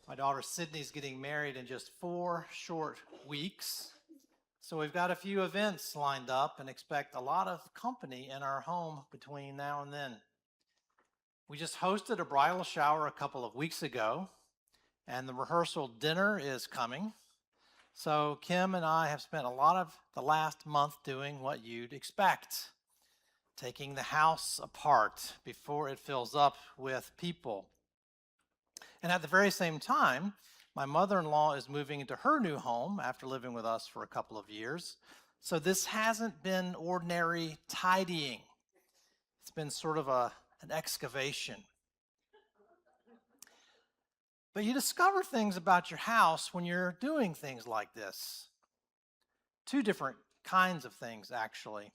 My daughter Sydney's getting married in just 4 short weeks. So we've got a few events lined up and expect a lot of company in our home between now and then. We just hosted a bridal shower a couple of weeks ago, and the rehearsal dinner is coming. So Kim and I have spent a lot of the last month doing what you'd expect, taking the house apart before it fills up with people. And at the very same time, my mother-in-law is moving into her new home after living with us for a couple of years. So this hasn't been ordinary tidying. It's been sort of an excavation. But you discover things about your house when you're doing things like this. Two different kinds of things, actually.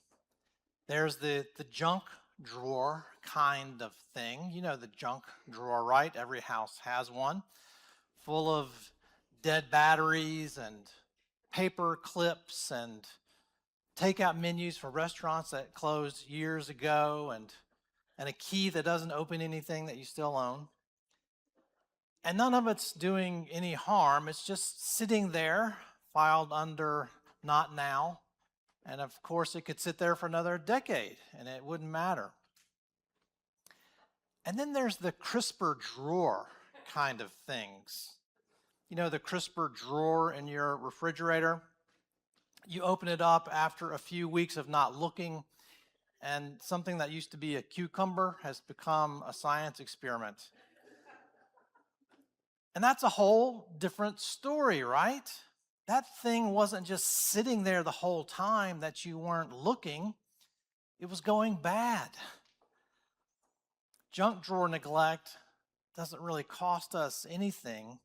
There's the junk drawer kind of thing. You know the junk drawer, right? Every house has one, full of dead batteries and paper clips and takeout menus for restaurants that closed years ago and a key that doesn't open anything that you still own. And none of it's doing any harm. It's just sitting there, filed under not now. And of course, it could sit there for another decade and it wouldn't matter. And then there's the crisper drawer kind of things. You know, the crisper drawer in your refrigerator? You open it up after a few weeks of not looking, and something that used to be a cucumber has become a science experiment. And that's a whole different story, right? That thing wasn't just sitting there the whole time that you weren't looking. It was going bad. Junk drawer neglect doesn't really cost us anything,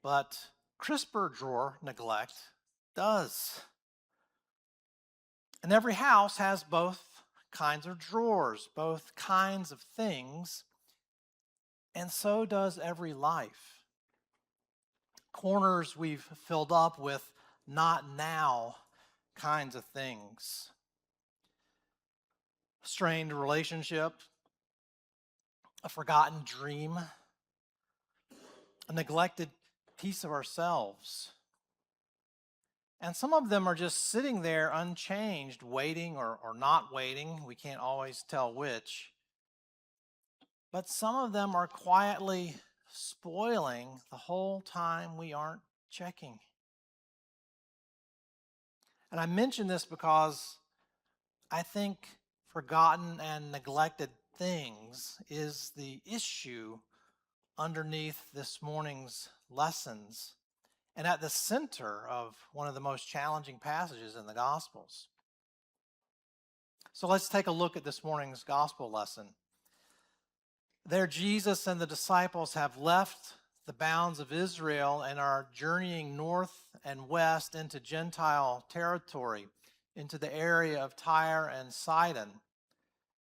but crisper drawer neglect does. And every house has both kinds of drawers, both kinds of things, and so does every life. Corners we've filled up with not now kinds of things. Strained relationship, a forgotten dream, a neglected piece of ourselves. And some of them are just sitting there unchanged, waiting or not waiting. We can't always tell which. But some of them are quietly spoiling the whole time we aren't checking. And I mention this because I think forgotten and neglected things is the issue underneath this morning's lessons and at the center of one of the most challenging passages in the Gospels. So let's take a look at this morning's Gospel lesson. There, Jesus and the disciples have left the bounds of Israel and are journeying north and west into Gentile territory, into the area of Tyre and Sidon,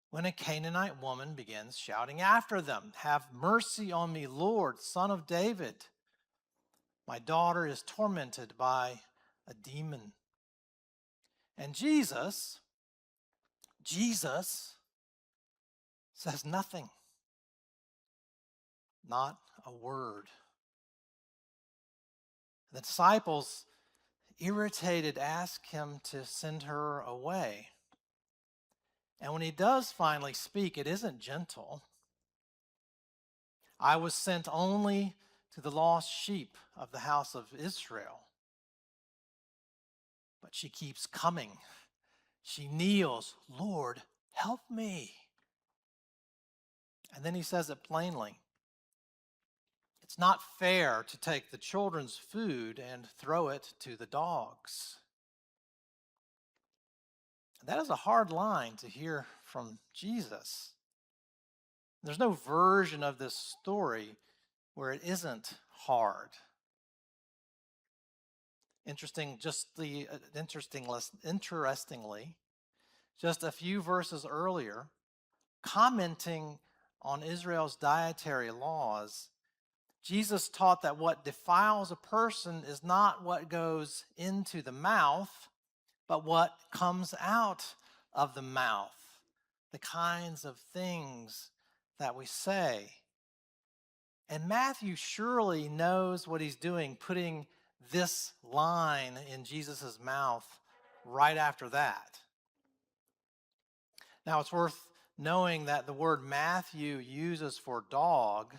when a Canaanite woman begins shouting after them, "Have mercy on me, Lord, Son of David. My daughter is tormented by a demon." And Jesus says nothing. Not a word. The disciples, irritated, ask him to send her away. And when he does finally speak, it isn't gentle. "I was sent only to the lost sheep of the house of Israel." But she keeps coming. She kneels, "Lord, help me." And then he says it plainly. It's not fair to take the children's food and throw it to the dogs. That is a hard line to hear from Jesus. There's no version of this story where it isn't hard. Interestingly, just a few verses earlier, commenting on Israel's dietary laws, Jesus taught that what defiles a person is not what goes into the mouth, but what comes out of the mouth, the kinds of things that we say. And Matthew surely knows what he's doing, putting this line in Jesus' mouth right after that. Now, it's worth knowing that the word Matthew uses for dog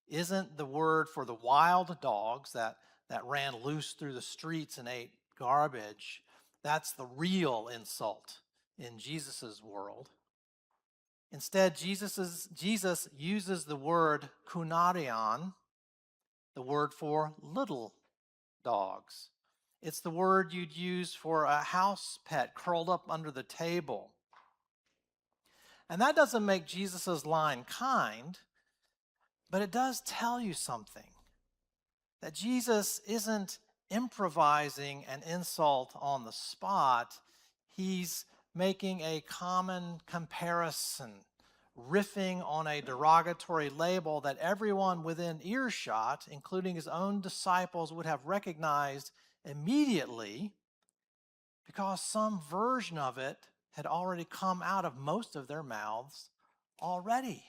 isn't the word for the wild dogs that ran loose through the streets and ate garbage. That's the real insult in Jesus' world. Instead, Jesus uses the word kunarion, the word for little dogs. It's the word you'd use for a house pet curled up under the table. And that doesn't make Jesus' line kind, but it does tell you something. That Jesus isn't improvising an insult on the spot. He's making a common comparison, riffing on a derogatory label that everyone within earshot, including his own disciples, would have recognized immediately because some version of it had already come out of most of their mouths already.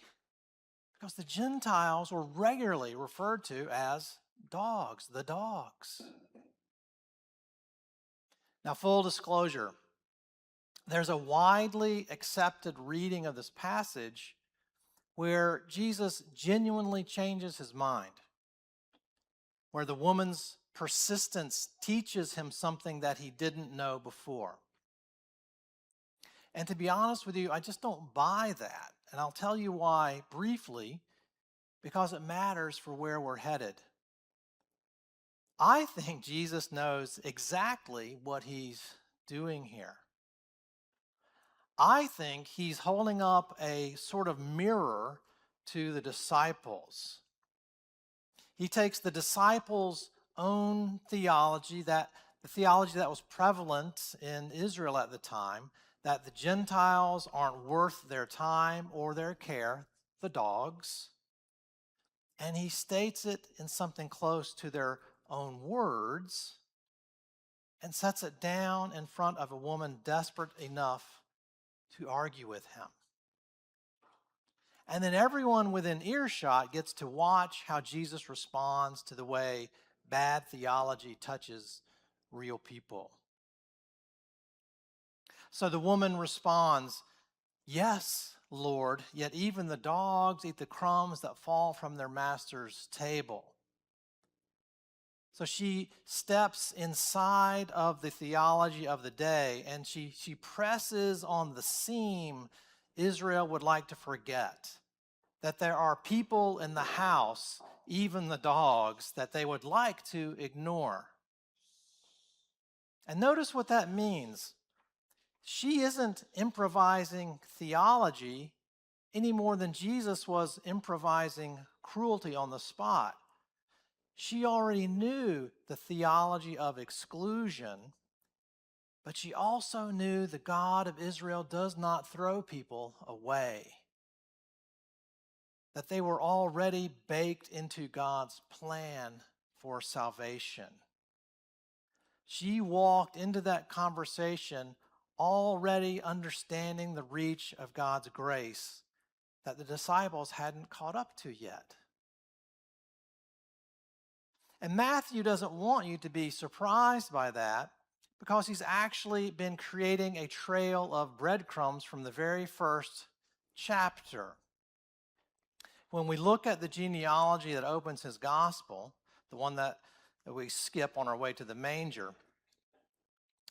Because the Gentiles were regularly referred to as dogs, the dogs. Now, full disclosure, there's a widely accepted reading of this passage where Jesus genuinely changes his mind, where the woman's persistence teaches him something that he didn't know before. And to be honest with you, I just don't buy that. And I'll tell you why briefly, because it matters for where we're headed. I think Jesus knows exactly what he's doing here. I think he's holding up a sort of mirror to the disciples. He takes the disciples' own theology, the theology that was prevalent in Israel at the time, that the Gentiles aren't worth their time or their care, the dogs, and he states it in something close to their own words and sets it down in front of a woman desperate enough to argue with him. And then everyone within earshot gets to watch how Jesus responds to the way bad theology touches real people. So the woman responds, "Yes, Lord, yet even the dogs eat the crumbs that fall from their master's table." So she steps inside of the theology of the day and she presses on the seam Israel would like to forget. That there are people in the house, even the dogs, that they would like to ignore. And notice what that means. She isn't improvising theology any more than Jesus was improvising cruelty on the spot. She already knew the theology of exclusion, but she also knew the God of Israel does not throw people away. That they were already baked into God's plan for salvation. She walked into that conversation already understanding the reach of God's grace that the disciples hadn't caught up to yet. And Matthew doesn't want you to be surprised by that because he's actually been creating a trail of breadcrumbs from the very first chapter. When we look at the genealogy that opens his gospel, the one that we skip on our way to the manger,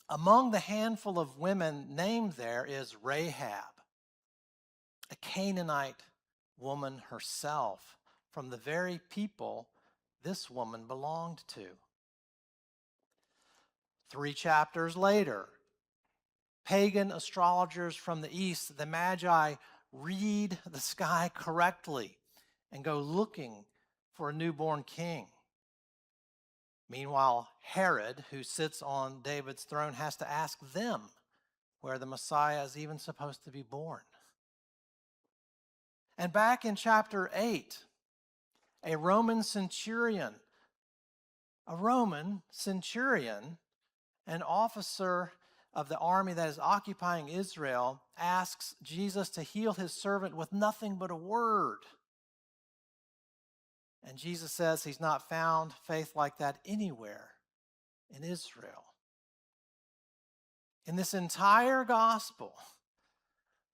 among the handful of women named there is Rahab, a Canaanite woman herself, from the very people this woman belonged to. 3 chapters later, pagan astrologers from the east, the Magi, read the sky correctly and go looking for a newborn king. Meanwhile, Herod, who sits on David's throne, has to ask them where the Messiah is even supposed to be born. And back in chapter 8, a Roman centurion, an officer of the army that is occupying Israel, asks Jesus to heal his servant with nothing but a word. And Jesus says he's not found faith like that anywhere in Israel. In this entire gospel,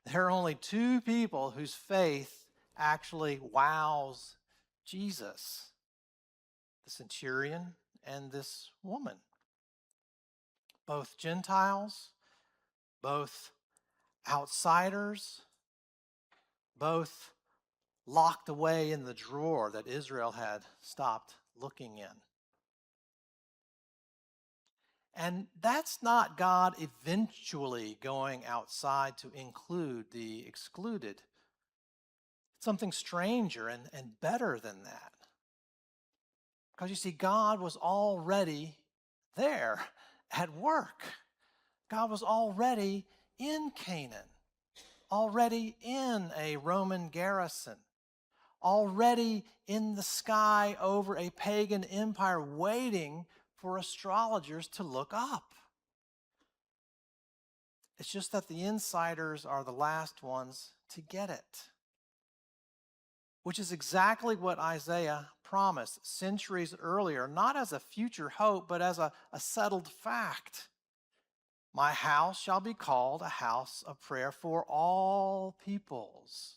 there are only two people whose faith actually wows Jesus: the centurion and this woman. Both Gentiles, both outsiders, both locked away in the drawer that Israel had stopped looking in. And that's not God eventually going outside to include the excluded. It's something stranger and better than that. Because you see, God was already there at work. God was already in Canaan, already in a Roman garrison, already in the sky over a pagan empire, waiting for astrologers to look up. It's just that the insiders are the last ones to get it, which is exactly what Isaiah promised centuries earlier, not as a future hope, but as a settled fact. My house shall be called a house of prayer for all peoples.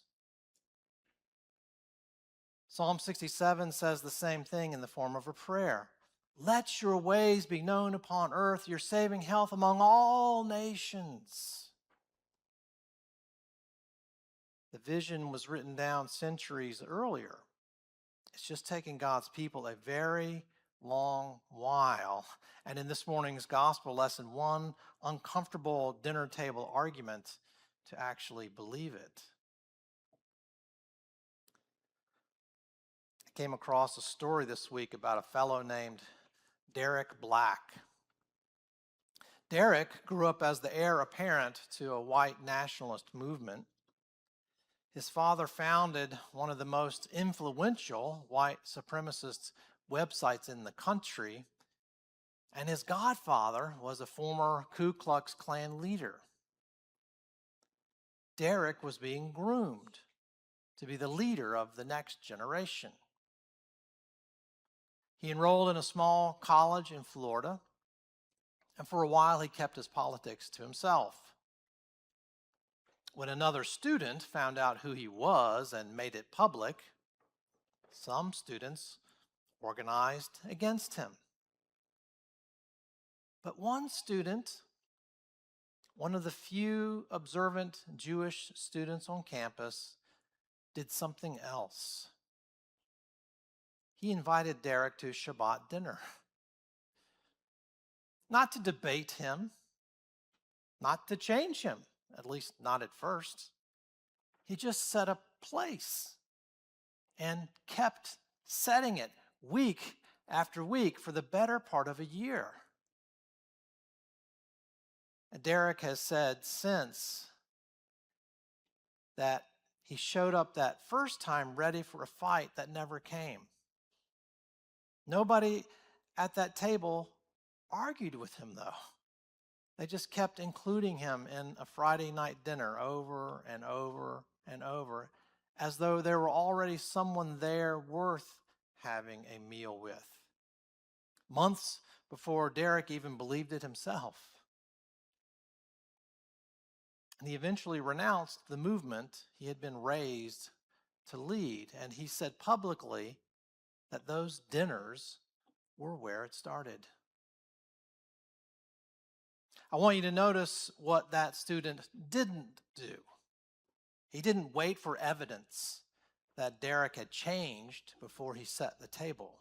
Psalm 67 says the same thing in the form of a prayer. Let your ways be known upon earth, your saving health among all nations. The vision was written down centuries earlier. It's just taken God's people a very long while. And in this morning's gospel lesson, one uncomfortable dinner table argument to actually believe it. I came across a story this week about a fellow named Derek Black. Derek grew up as the heir apparent to a white nationalist movement. His father founded one of the most influential white supremacist websites in the country, and his godfather was a former Ku Klux Klan leader. Derek was being groomed to be the leader of the next generation. He enrolled in a small college in Florida, and for a while he kept his politics to himself. When another student found out who he was and made it public, some students organized against him. But one student, one of the few observant Jewish students on campus, did something else. He invited Derek to Shabbat dinner. Not to debate him, not to change him, at least not at first. He just set a place and kept setting it week after week for the better part of a year. And Derek has said since that he showed up that first time ready for a fight that never came. Nobody at that table argued with him, though. They just kept including him in a Friday night dinner over and over and over, as though there were already someone there worth having a meal with. Months before Derek even believed it himself. And he eventually renounced the movement he had been raised to lead. And he said publicly that those dinners were where it started. I want you to notice what that student didn't do. He didn't wait for evidence that Derek had changed before he set the table.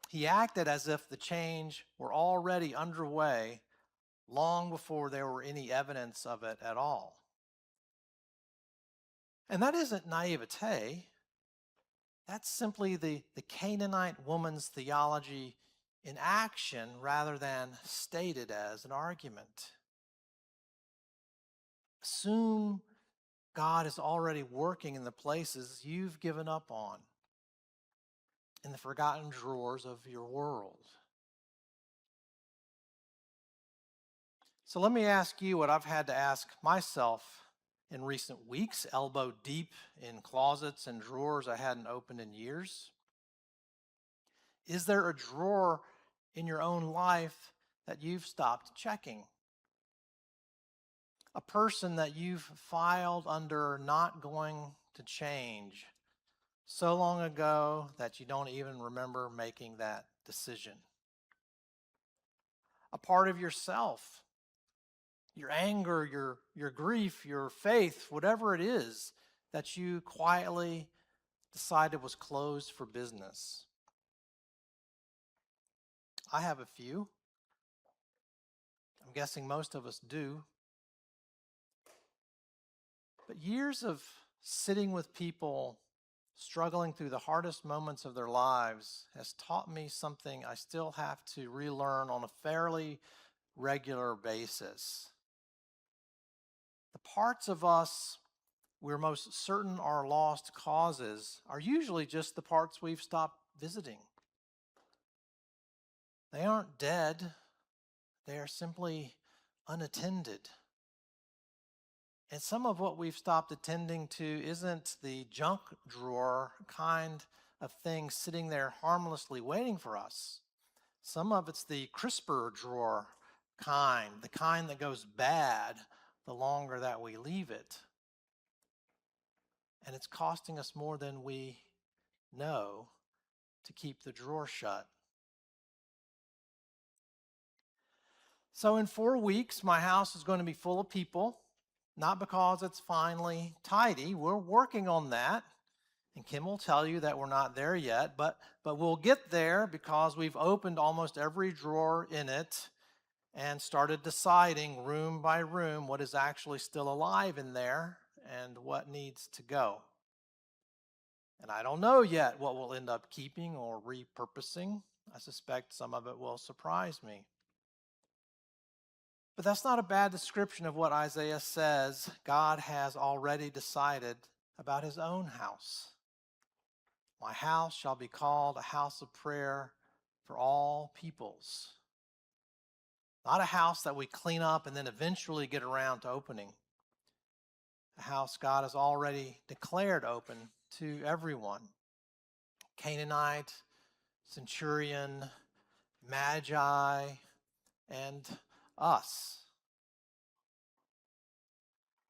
He acted as if the change were already underway long before there were any evidence of it at all. And that isn't naivete. That's simply the Canaanite woman's theology in action rather than stated as an argument. Assume God is already working in the places you've given up on, in the forgotten drawers of your world. So let me ask you what I've had to ask myself in recent weeks, elbow deep in closets and drawers I hadn't opened in years? Is there a drawer in your own life that you've stopped checking? A person that you've filed under not going to change so long ago that you don't even remember making that decision? A part of yourself, your anger, your grief, your faith, whatever it is that you quietly decided was closed for business. I have a few. I'm guessing most of us do. But years of sitting with people struggling through the hardest moments of their lives has taught me something I still have to relearn on a fairly regular basis. The parts of us we're most certain are lost causes are usually just the parts we've stopped visiting. They aren't dead, they are simply unattended. And some of what we've stopped attending to isn't the junk drawer kind of thing sitting there harmlessly waiting for us. Some of it's the crisper drawer kind, the kind that goes bad the longer that we leave it. And it's costing us more than we know to keep the drawer shut. So in 4 weeks, my house is going to be full of people, not because it's finally tidy. We're working on that. And Kim will tell you that we're not there yet, but we'll get there because we've opened almost every drawer in it and started deciding room by room what is actually still alive in there and what needs to go. And I don't know yet what we'll end up keeping or repurposing. I suspect some of it will surprise me. But that's not a bad description of what Isaiah says God has already decided about his own house. My house shall be called a house of prayer for all peoples. Not a house that we clean up and then eventually get around to opening. A house God has already declared open to everyone. Canaanite, centurion, magi, and us.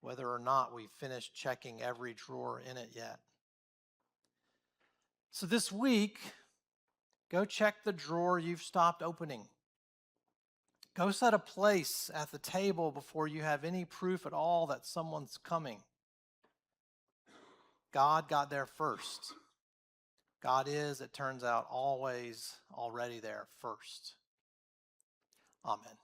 Whether or not we've finished checking every drawer in it yet. So this week, go check the drawer you've stopped opening. Go set a place at the table before you have any proof at all that someone's coming. God got there first. God is, it turns out, always already there first. Amen.